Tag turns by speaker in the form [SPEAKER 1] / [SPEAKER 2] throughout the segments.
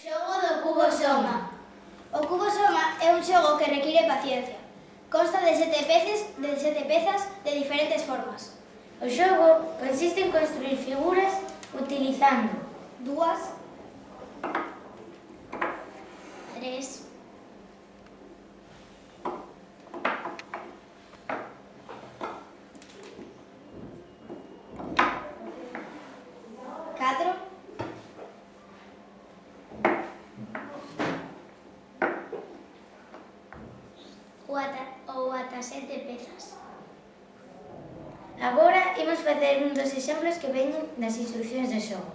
[SPEAKER 1] Xogo do cubo Soma. O cubo Soma é un xogo que require paciencia. Consta de 7 pezas de diferentes formas.
[SPEAKER 2] O xogo consiste en construir figuras utilizando
[SPEAKER 1] 2, 3, 4, ou ata 7 pezas.
[SPEAKER 2] Agora imos facer un dos exemplos que veñen nas instruccións do xogo.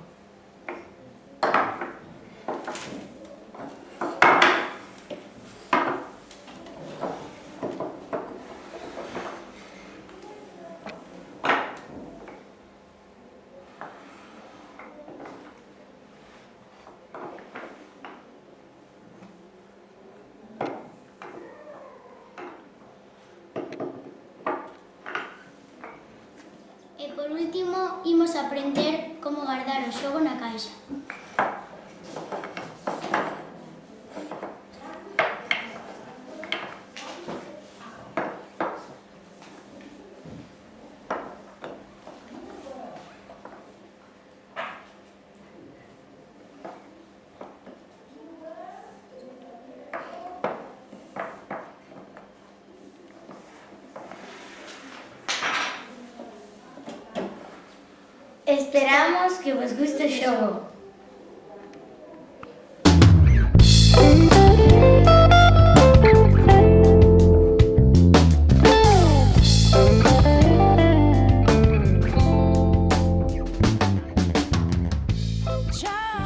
[SPEAKER 1] E por último, imos aprender como guardar o xogo na caixa.
[SPEAKER 2] Esperamos que vos guste o xogo.
[SPEAKER 3] Child